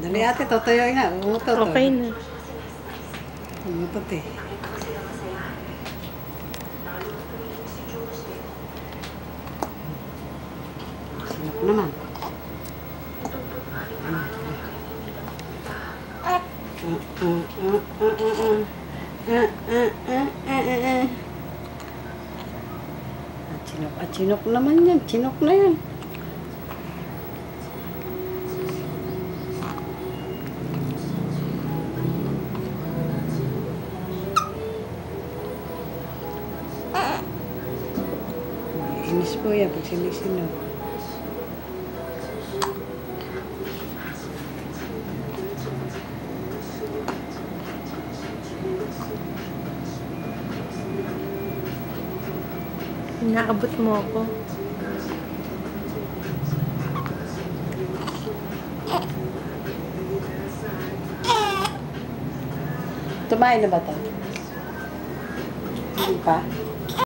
Dali ate, tutuyoy na. Umutot. Okay na. Umutot eh. Sinap naman. At sinok naman yan. Sinok na yan. Inis po yan pag sinisinok. Inaabot mo ako. Tumain na ba ito? Hindi pa?